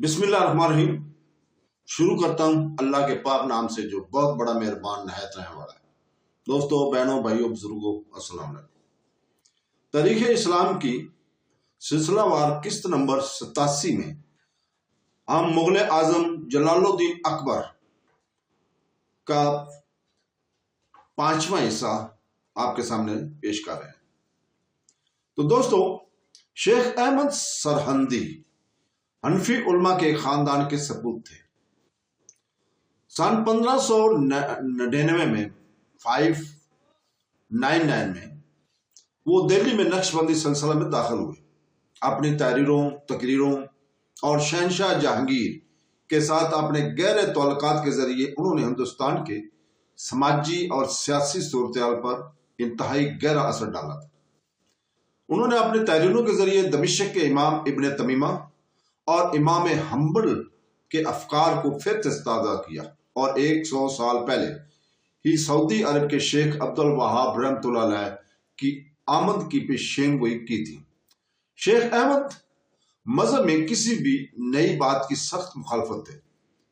بسم اللہ الرحمن الرحیم۔ شروع کرتا ہوں اللہ کے پاک نام سے جو بہت بڑا مہربان نہایت رحم والا ہے۔ دوستو، بہنوں، بھائیوں، بزرگوں، السلام علیکم۔ تاریخ اسلام کی سلسلہ وار قسط نمبر 87 میں ہم مغل اعظم جلال الدین اکبر کا 5واں حصہ آپ کے سامنے پیش کر رہے ہیں۔ تو دوستو، شیخ احمد سرہندی حنفی علماء کے خاندان کے سپوت تھے۔ سن 1599 میں 599 میں وہ دہلی میں نقش بندی سلسلہ میں داخل ہوئے۔ اپنی تحریروں، تقریروں اور شہنشاہ جہانگیر کے ساتھ اپنے گہرے تعلقات کے ذریعے انہوں نے ہندوستان کے سماجی اور سیاسی صورتحال پر انتہائی گہرا اثر ڈالا تھا۔ انہوں نے اپنی تحریروں کے ذریعے دمشق کے امام ابن تمیمہ اور امام حنبل کے افکار کو پھر تازہ کیا اور 100 سال پہلے ہی سعودی عرب کے شیخ عبد الوہاب رحمۃ اللہ علیہ کی آمد کی پیشین گوئی کی تھی۔ شیخ احمد مذہب میں کسی بھی نئی بات کی سخت مخالفت تھے۔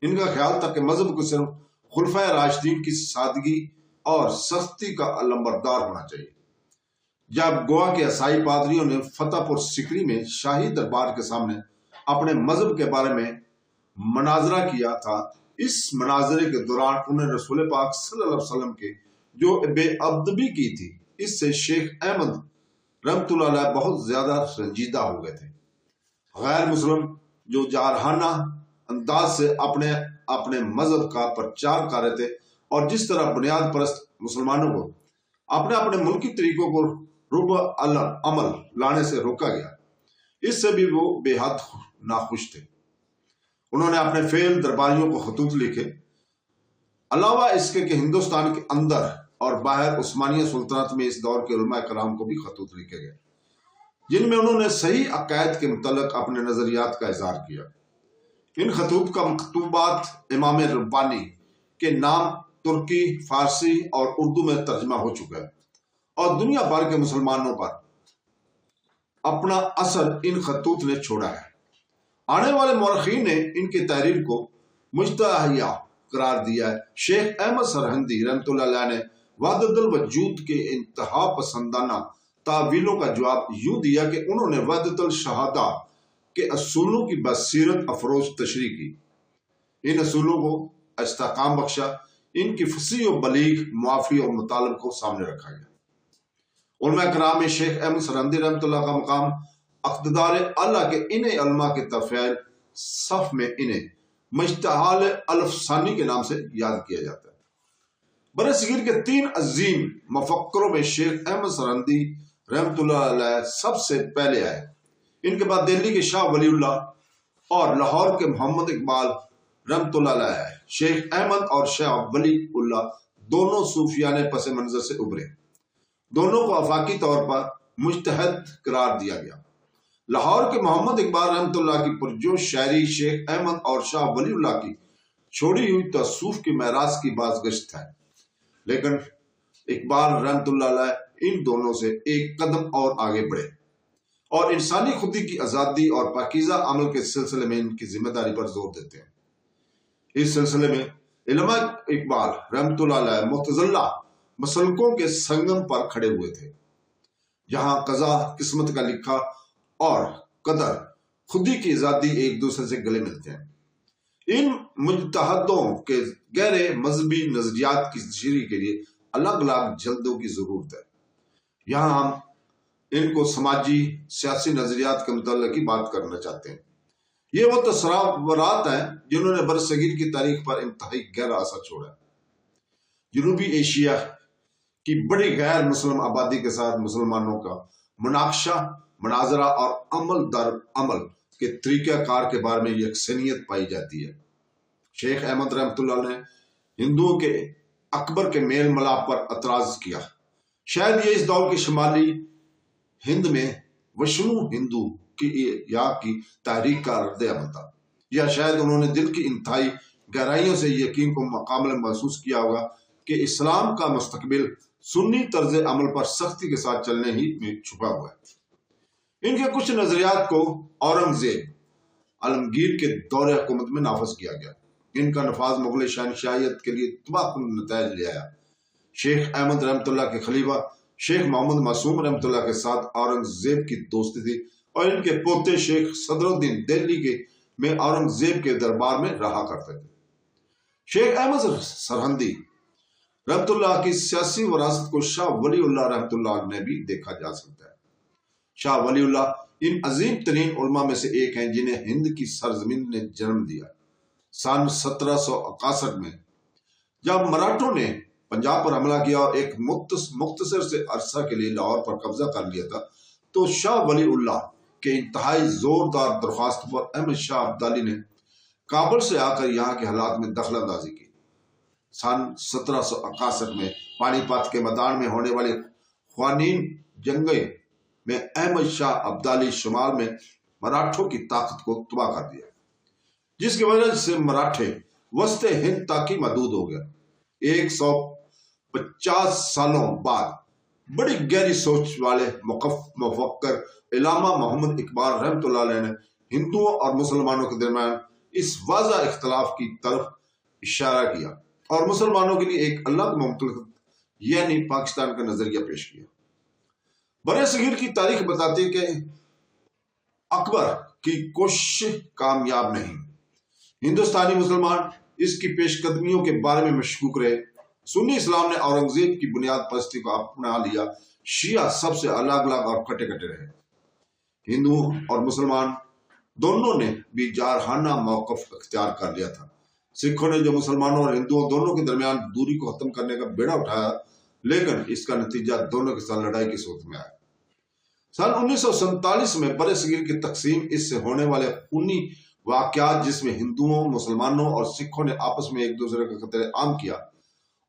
ان کا خیال تھا کہ مذہب کو صرف خلفائے راشدین کی سادگی اور سختی کا علمبردار ہونا چاہیے۔ جب گوا کے عیسائی پادریوں نے فتح پور سکری میں شاہی دربار کے سامنے اپنے مذہب کے بارے میں مناظرہ کیا تھا، اس مناظرے کے دوران انہوں نے رسول پاک صلی اللہ علیہ وسلم کے جو بے ادبی کی تھی، اس سے شیخ احمد رحمۃ اللہ علیہ بہت زیادہ رنجیدہ ہو گئے تھے۔ غیر مسلم جو جارحانہ انداز سے اپنے مذہب کا پرچار کر رہے تھے اور جس طرح بنیاد پرست مسلمانوں کو اپنے ملکی طریقوں کو رب عمل لانے سے روکا گیا، اس سے بھی وہ بے حد ناخوش تھے۔ انہوں نے اپنے فعل درباریوں کو خطوط لکھے۔ علاوہ اس کے کہ ہندوستان کے اندر اور باہر عثمانیہ سلطنت میں اس دور کے علماء کرام کو بھی خطوط لکھے گئے، جن میں انہوں نے صحیح عقائد کے متعلق اپنے نظریات کا اظہار کیا۔ ان خطوط کا مکتوبات امام ربانی کے نام ترکی، فارسی اور اردو میں ترجمہ ہو چکا ہے اور دنیا بھر کے مسلمانوں پر اپنا اثر ان خطوط نے چھوڑا ہے۔ آنے والے مورخین نے ان کی تحریر کو مجتہیہ قرار دیا ہے۔ شیخ احمد سرہندی رحمۃ اللہ علیہ نے وحدت الوجود کے انتہا پسندانہ تعویلوں کا جواب یوں دیا کہ انہوں نے وحدت الشہادہ کے اصولوں کی بصیرت افروز تشریح کی، ان اصولوں کو استحکام بخشا، ان کی فصیح و بلیغ معافی اور مطالب کو سامنے رکھا گیا۔ علماء کرام میں شیخ احمد سرہندی رحمۃ اللہ کا مقام اقتدار اعلیٰ کے انہیں علماء کے طفیل صف میں انہیں مجتہال الفسانی کے نام سے یاد کیا جاتا ہے۔ برصغیر کے 3 عظیم مفکروں میں شیخ احمد سرہندی رحمۃ اللہ علیہ سب سے پہلے آئے۔ ان کے بعد دہلی کے شاہ ولی اللہ اور لاہور کے محمد اقبال رحمۃ اللہ علیہ آئے۔ شیخ احمد اور شاہ ولی اللہ دونوں صوفیان پس منظر سے ابھرے، دونوں کو آفاقی طور پر مجتہد قرار دیا گیا۔ لاہور کے محمد اقبال رحمۃ اللہ کی پرجوش شاعری شیخ احمد اور شاہ ولی اللہ کی چھوڑی ہوئی تصوف کی معراج کی بازگشت ہے، لیکن اقبال رحمۃ اللہ علیہ ان دونوں سے ایک قدم اور آگے بڑھے اور انسانی خودی کی آزادی اور پاکیزہ عمل کے سلسلے میں ان کی ذمہ داری پر زور دیتے ہیں۔ اس سلسلے میں علماء اقبال رحمۃ اللہ علیہ متزلہ مسلکوں کے سنگم پر کھڑے ہوئے تھے، جہاں قضا قسمت کا لکھا اور قدر خودی کی آزادی ایک دوسرے سے گلے ملتے ہیں۔ ان مجتہدوں کے گہرے مذہبی نظریات کی تشریح کے لیے الگ الگ جلدوں کی ضرورت ہے۔ یہاں ہم ان کو سماجی سیاسی نظریات کے متعلق ہی بات کرنا چاہتے ہیں۔ یہ وہ تصورات ہیں جنہوں نے برصغیر کی تاریخ پر انتہائی گہرا اثر چھوڑا ہے۔ جنوبی ایشیا کی بڑی غیر مسلم آبادی کے ساتھ مسلمانوں کا مناقشہ، مناظرہ اور عمل در عمل کے طریقہ کار کے بارے میں یکسانیت پائی جاتی ہے۔ شیخ احمد رحمۃ اللہ نے ہندوؤں کے اکبر کے میل ملاپ پر اعتراض کیا۔ شاید یہ اس دور کے شمالی ہند میں وشنو ہندو کی تحریک کا رد عمل تھا، یا شاید انہوں نے دل کی انتہائی گہرائیوں سے یقین کو مقابلہ محسوس کیا ہوگا کہ اسلام کا مستقبل سنی طرز عمل پر سختی کے ساتھ چلنے ہی میں چھپا ہوا ہے۔ ان کے کچھ نظریات کو اورنگزیب عالمگیر کے دور حکومت میں نافذ کیا گیا۔ ان کا نفاذ مغل شہنشاہیت کے لیے تباہ کن نتائج لے آیا۔ شیخ احمد رحمۃ اللہ کے خلیفہ شیخ محمد معصوم رحمۃ اللہ کے ساتھ اورنگزیب کی دوستی تھی اور ان کے پوتے شیخ صدر الدین دہلی میں اورنگزیب کے دربار میں رہا کرتے تھے۔ شیخ احمد سرہندی رحمۃ اللہ کی سیاسی وراثت کو شاہ ولی اللہ رحمۃ اللہ نے بھی دیکھا جا سکتا ہے۔ شاہ ولی اللہ ان عظیم ترین علماء میں سے ایک ہیں جنہیں ہند کی سرزمین نے جنم دیا۔ سن 1761 میں جب مراٹھوں نے پنجاب پر حملہ کیا اور ایک مختصر سے عرصہ کے لیے لاہور پر قبضہ کر لیا تھا تو شاہ ولی اللہ کے انتہائی زوردار درخواست پر احمد شاہ ابدالی نے کابل سے آ کر یہاں کے حالات میں دخل اندازی کی۔ سن 1761 میں پانی پت کے میدان میں ہونے والی خوانین جنگیں میں احمد شاہ ابدالی شمال میں مراٹھوں کی طاقت کو تباہ کر دیا، جس کی وجہ سے مراٹھے وسط ہند تک ہی محدود ہو گیا۔ 150 سالوں بعد بڑی گہری سوچ والے مفکر علامہ محمد اقبال رحمۃ اللہ علیہ نے ہندوؤں اور مسلمانوں کے درمیان اس واضح اختلاف کی طرف اشارہ کیا اور مسلمانوں کے لیے ایک الگ مملکت یعنی پاکستان کا نظریہ پیش کیا۔ برِ صغیر کی تاریخ بتاتی ہے کہ اکبر کی کوشش کامیاب نہیں۔ ہندوستانی مسلمان اس کی پیش قدمیوں کے بارے میں مشکوک رہے۔ سنی اسلام نے اورنگزیب کی بنیاد پرستی کو اپنا لیا، شیعہ سب سے الگ الگ اور کٹے کٹے رہے۔ ہندو اور مسلمان دونوں نے بھی جارحانہ موقف اختیار کر لیا تھا۔ سکھوں نے جو مسلمانوں اور ہندوؤں دونوں کے درمیان دوری کو ختم کرنے کا بیڑا اٹھایا، لیکن اس کا نتیجہ دونوں کے ساتھ لڑائی کی صورت میں آیا۔ سن 1947 میں برِ صغیر کی تقسیم اس سے ہونے والے خونی واقعات جس میں ہندوؤں، مسلمانوں اور سکھوں نے آپس میں ایک دوسرے کا قتل عام کیا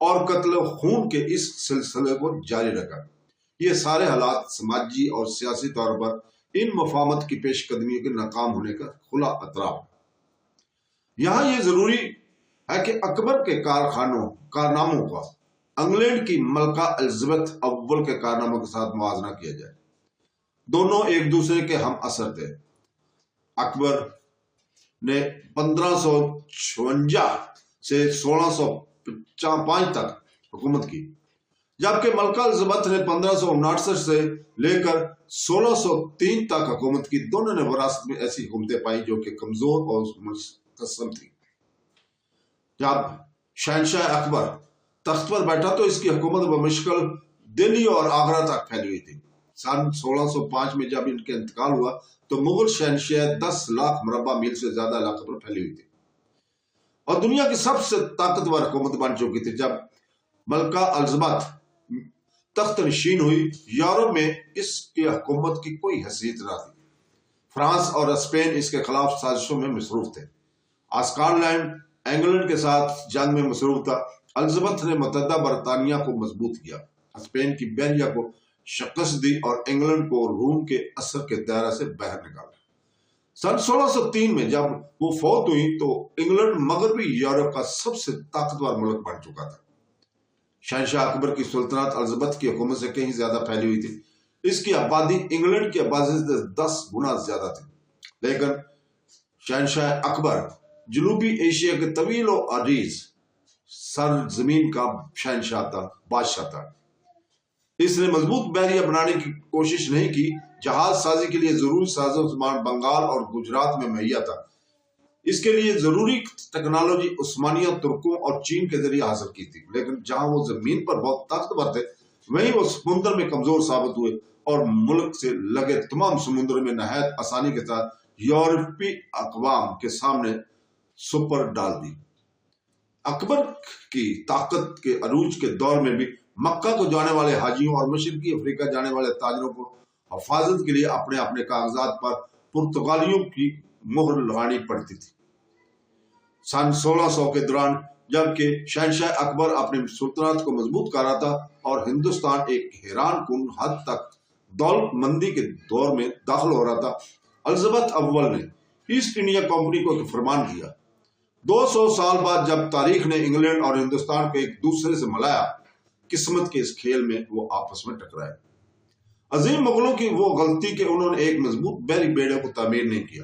اور قتل خون کے اس سلسلے کو جاری رکھا، یہ سارے حالات سماجی اور سیاسی طور پر ان مفاہمت کی پیش قدمیوں کے ناکام ہونے کا کھلا اعتراف۔ یہاں یہ ضروری ہے کہ اکبر کے کارناموں کا انگلینڈ کی ملکہ الزبتھ اول کے کارناموں کے ساتھ موازنہ کیا جائے۔ دونوں ایک دوسرے کے ہم اثر تھے۔ اکبر نے 1556 سے 1605 تک حکومت کی، جبکہ ملکہ الزبتھ نے 1559 سے لے کر 1603 تک حکومت کی۔ دونوں نے وراثت میں ایسی حکومتیں پائیں جو کہ کمزور اور منقسم تھی۔ جب شہنشاہ اکبر تخت پر بیٹھا تو اس کی حکومت بمشکل دلی اور آگرہ تک پھیلی ہوئی تھی۔ سن 1605 میں جب ان کا انتقال ہوا تو مغل شہنشاہ 10 لاکھ مربع میل سے زیادہ علاقے پر پھیلی ہوئی تھی اور دنیا کی سب سے طاقتور حکومت بن چکی تھی۔ جب ملکہ الزبتھ تخت نشین ہوئی، یورپ میں اس کی حکومت کی کوئی حیثیت نہ تھی۔ فرانس اور اسپین اس کے خلاف سازشوں میں مصروف تھے۔ اسکاٹ لینڈ انگلینڈ کے ساتھ جنگ میں مصروف تھا۔ الزبتھ نے متحدہ برطانیہ کو مضبوط کیا، اسپین کی بحریہ کو شکست دی اور انگلینڈ کو روم کے اثر کے دائرے سے باہر نکالا۔ سن 1603 میں جب وہ فوت ہوئی تو انگلینڈ مغربی یورپ کا سب سے طاقتور ملک بن چکا تھا۔ شہنشاہ اکبر کی سلطنت الزبتھ کی حکومت سے کہیں زیادہ پھیلی ہوئی تھی۔ اس کی آبادی انگلینڈ کی آبادی سے 10 گنا زیادہ تھی، لیکن شہنشاہ اکبر جنوبی ایشیا کے طویل و عریض سرزمین کا شہنشاہ تھا، بادشاہ تھا۔ اس نے مضبوط بحریہ بنانے کی کوشش نہیں کی۔ جہاز سازی کے لیے ضروری ساز و سامان بنگال اور گجرات میں مہیا تھا۔ اس کے لیے ضروری ٹیکنالوجی عثمانیوں، ترکوں اور چین کے ذریعے حاصل کی تھی، لیکن جہاں وہ زمین پر بہت طاقتور تھے وہیں وہ سمندر میں کمزور ثابت ہوئے اور ملک سے لگے تمام سمندر میں نہایت آسانی کے ساتھ یورپی اقوام کے سامنے سپر ڈال دی۔ اکبر کی طاقت کے عروج کے دور میں بھی مکہ کو جانے والے حاجیوں اور مشرقی افریقہ جانے والے تاجروں کو حفاظت کے لیے اپنے اپنے کاغذات پر پرتگالیوں کی مہر لگانی پڑتی تھی۔ سن 1600 کے دوران جبکہ شہنشاہ اکبر اپنی سلطنت کو مضبوط کر رہا تھا اور ہندوستان ایک حیران کن حد تک دولت مندی کے دور میں داخل ہو رہا تھا، الزبتھ اول نے ایسٹ انڈیا کمپنی کو ایک فرمان دیا۔ 200 سال بعد جب تاریخ نے انگلینڈ اور ہندوستان کو ایک دوسرے سے ملایا، قسمت کے اس کھیل میں وہ آپس میں ٹکرائے۔ عظیم مغلوں کی وہ غلطی کہ انہوں نے ایک مضبوط بحری بیڑے کو تعمیر نہیں کیا۔